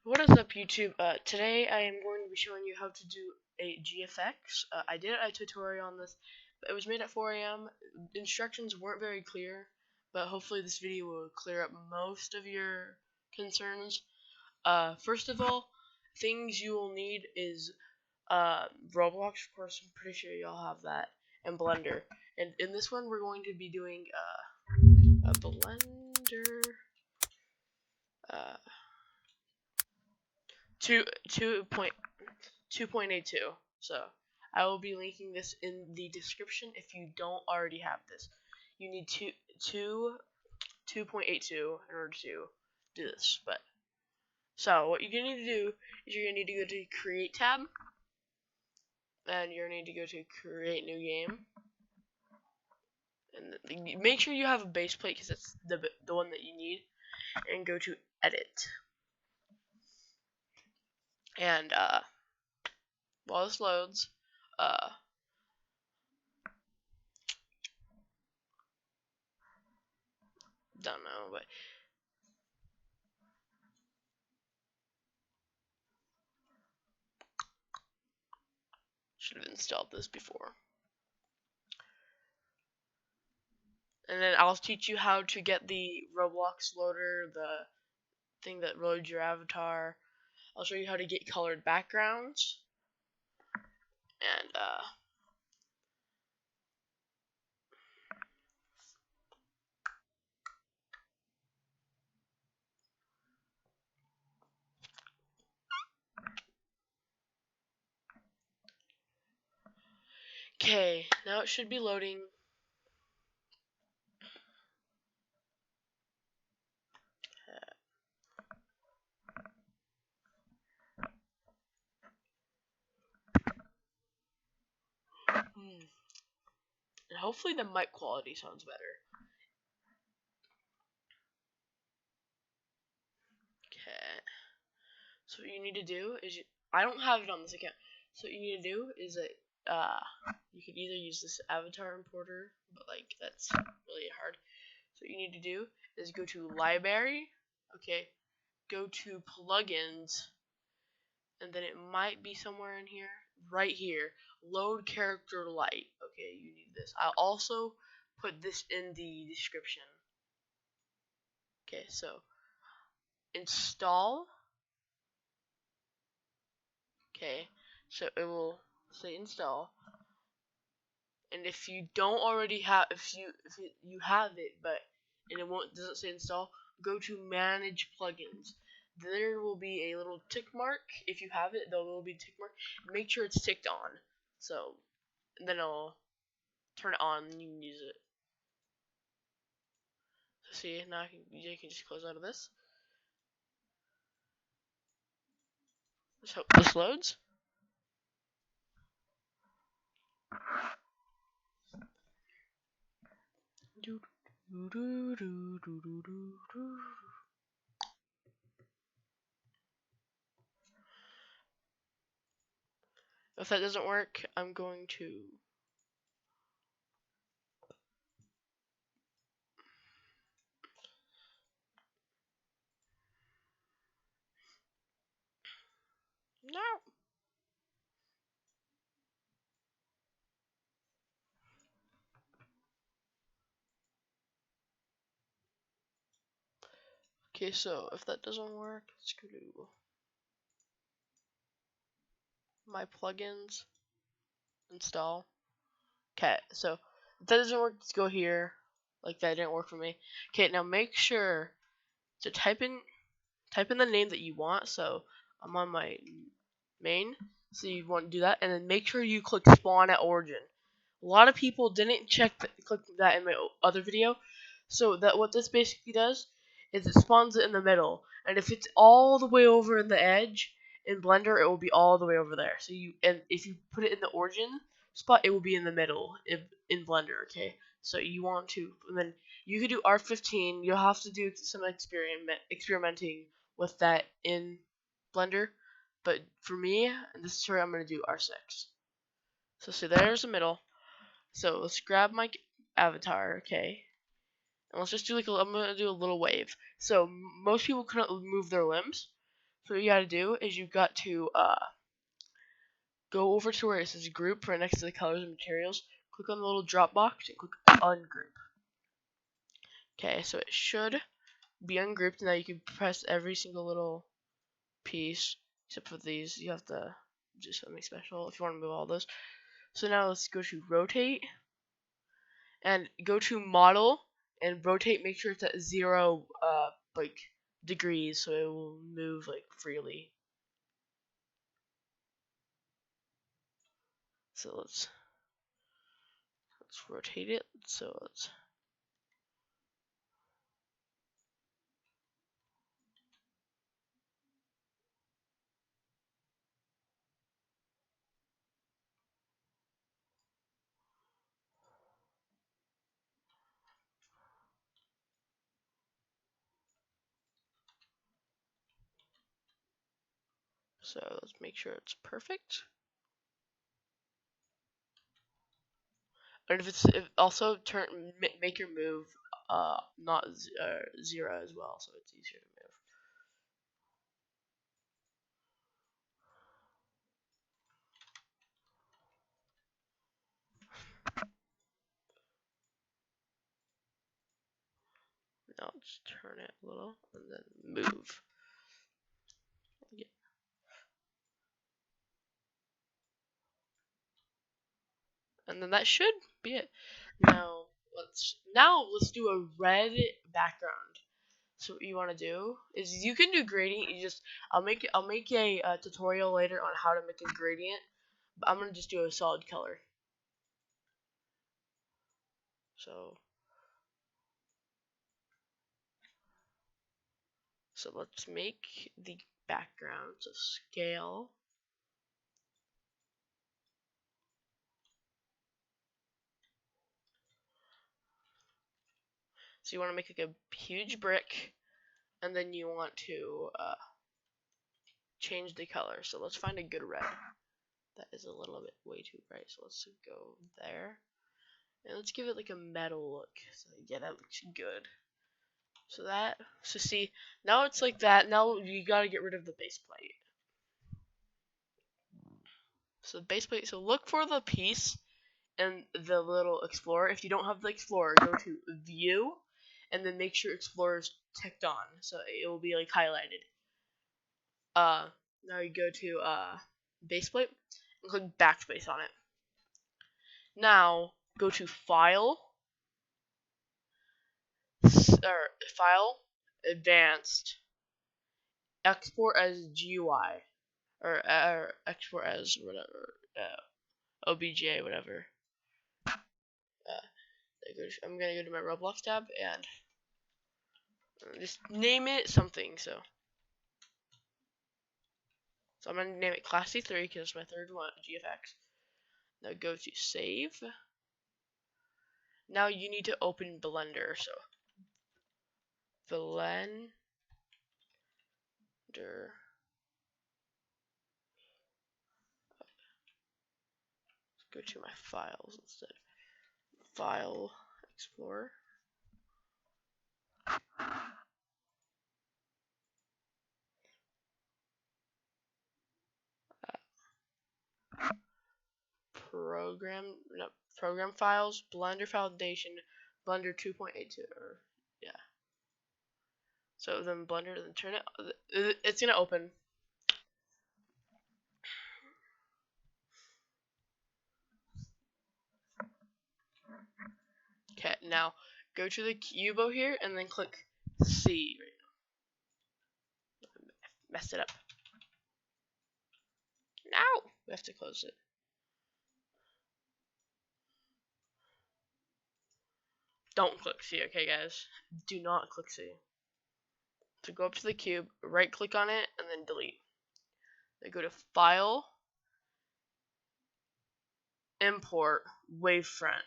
What is up, YouTube? Today I am going to be showing you how to do a GFX. I did a tutorial on this, but it was made at 4 a.m. Instructions weren't very clear, but hopefully this video will clear up most of your concerns. First of all, things you will need is Roblox, of course. I'm pretty sure y'all have that, and Blender. And in this one, we're going to be doing a Blender. Uh, 2.82. So I will be linking this in the description if you don't already have this. You need 2.82 in order to do this. But so what you're gonna need to do is you're gonna need to go to Create tab, and you're gonna need to go to Create New Game, and make sure you have a base plate because it's the one that you need, and go to Edit. And while this loads, don't know, but should have installed this before. And then I'll teach you how to get the Roblox loader, the thing that loads your avatar. I'll show you how to get colored backgrounds. And okay, now it should be loading. And hopefully the mic quality sounds better. Okay. So what you need to do is I don't have it on this account. So what you need to do is that you could either use this avatar importer, but like that's really hard. So what you need to do is go to Library, okay, go to Plugins, and then it might be somewhere in here, right here, Load Character Light. Okay, you need this. I'll also put this in the description. Okay, so install. Okay, so it will say install. And if you don't already have, if you have it, but and it doesn't say install, go to manage plugins. There will be a little tick mark. If you have it, there will be a tick mark. Make sure it's ticked on. So then I'll turn it on and you can use it. So see, now you can just close out of this. Let's hope this loads. If that doesn't work, I'm going to no. Okay, so if that doesn't work, let's go to my plugins, install. Okay, so if that doesn't work, let's go here. Like that didn't work for me. Okay, now make sure to type in the name that you want. So I'm on my main, so you want to do that, and then make sure you click spawn at origin. A lot of people didn't click that in my other video, so that what this basically does is it spawns it in the middle, and if it's all the way over in the edge in Blender, it will be all the way over there. So if you put it in the origin spot, it will be in the middle in Blender. Okay, so you want to, and then you could do R15. You'll have to do some experimenting with that in Blender, but for me, in this tutorial, I'm gonna do R6. So see, there's the middle. So let's grab my avatar, okay, and let's just do I'm gonna do a little wave. So most people couldn't move their limbs, So what you gotta do is you've got to go over to where it says group right next to the colors and materials. Click on the little drop box and click ungroup. Okay, so it should be ungrouped. Now you can press every single little piece except for these. You have to do something special if you want to move all those. So now let's go to rotate and go to model and rotate. Make sure it's at 0 like degrees so it will move like freely. So let's rotate it. So let's make sure it's perfect. And if also make your move not 0 as well, so it's easier to move. Now let's turn it a little and then move. Yeah. And then that should be it. Now let's do a red background. So what you want to do is you can do gradient. I'll make a tutorial later on how to make a gradient. But I'm gonna just do a solid color. So let's make the background. So scale. So you want to make like a huge brick, and then you want to change the color. So let's find a good red. That is a little bit way too bright. So let's go there, and let's give it like a metal look. So yeah, that looks good. So see, now it's like that. Now you gotta get rid of the base plate. So base plate. So look for the piece and the little explorer. If you don't have the explorer, go to view, and then make sure explorer is ticked on, so it will be like highlighted. Now you go to base plate and click backspace on it. Now go to file, file, advanced, export as GUI, or export as whatever, OBJ, whatever. I'm gonna go to my Roblox tab and just name it something. So I'm gonna name it Class C3 because it's my third one, GFX. Now go to save. Now you need to open Blender. So Blender. Go to my files instead. File Explorer. Program files, Blender Foundation, Blender 2.82, or yeah. So then Blender, then turn it. It's gonna open. Okay, now go to the cube over here and then click C right now. Messed it up. Now we have to close it. Don't click C, okay, guys? Do not click C. So go up to the cube, right click on it, and then delete. Then go to File, Import, Wavefront.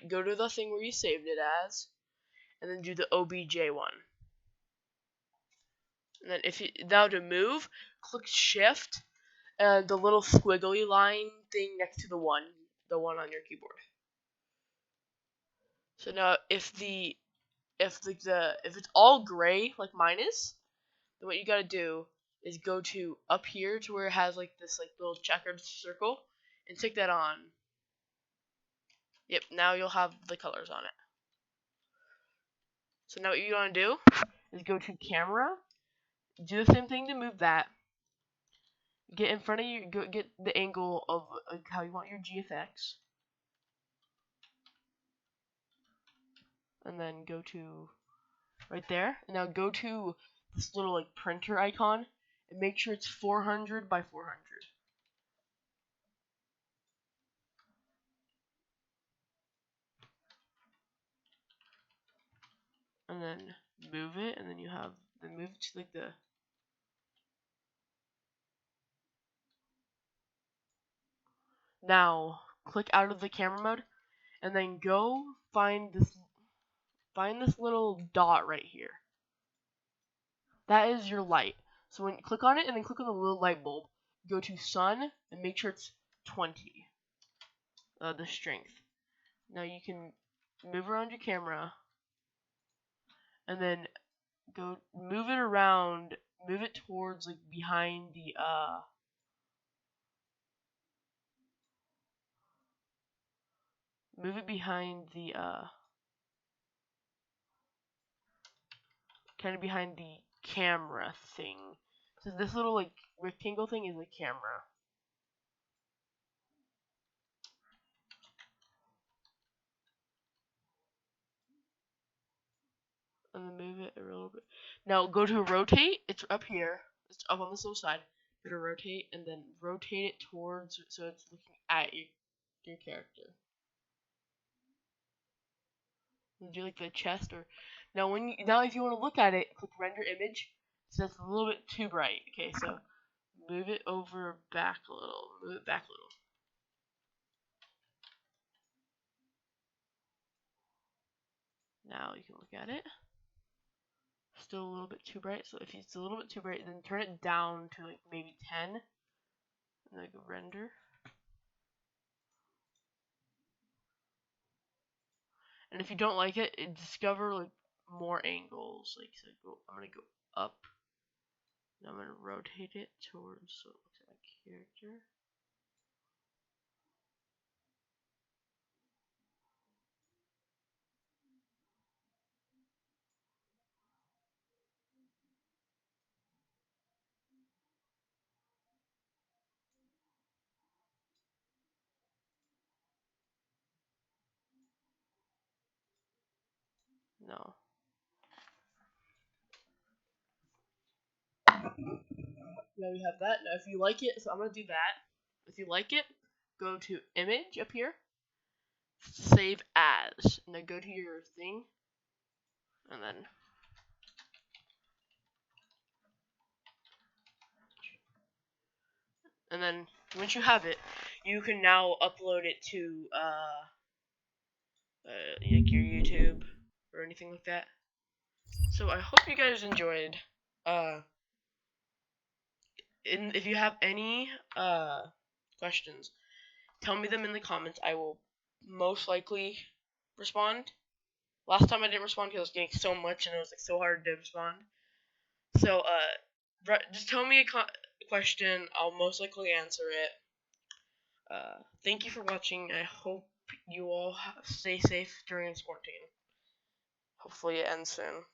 Go to the thing where you saved it as, and then do the OBJ one. And then now to move, click Shift and the little squiggly line thing next to the one on your keyboard. So now if it's all gray like mine is, then what you gotta do is go to up here to where it has like this like little checkered circle and stick that on. Yep, now you'll have the colors on it. So now what you want to do is go to camera, do the same thing to move that. Get in front of you, get the angle of how you want your GFX. And then go to right there. And now go to this little like printer icon and make sure it's 400 by 400. And then move it, and then you have then move it to like the now click out of the camera mode and then go find this little dot right here. That is your light. So when you click on it and then click on the little light bulb, go to sun and make sure it's 20. The strength. Now you can move around your camera and then go move it around, move it towards like behind the move it behind the kind of behind the camera thing. So this little like rectangle thing is a camera. And then move it a little bit. Now go to rotate. It's up here. It's up on this little side. Go to rotate and then rotate it towards so it's looking at your character. And do like the chest or now if you want to look at it, click render image. So it's a little bit too bright. Okay, so move it over back a little. Move it back a little. Now you can look at it. Still a little bit too bright. So if it's a little bit too bright, then turn it down to like maybe 10. And then go render. And if you don't like it, discover like more angles. Like so I'm gonna go up. Now I'm gonna rotate it towards so it looks like my character. No. Now we have that. Now if you like it, so I'm gonna do that. If you like it, go to image up here, save as, and then go to your thing, and then once you have it, you can now upload it to like your YouTube or anything like that. So I hope you guys enjoyed. If you have any questions, tell me them in the comments. I will most likely respond. Last time I didn't respond because I was getting so much and it was like so hard to respond. So just tell me a question. I'll most likely answer it. Thank you for watching. I hope you all stay safe during this quarantine. Hopefully it ends soon.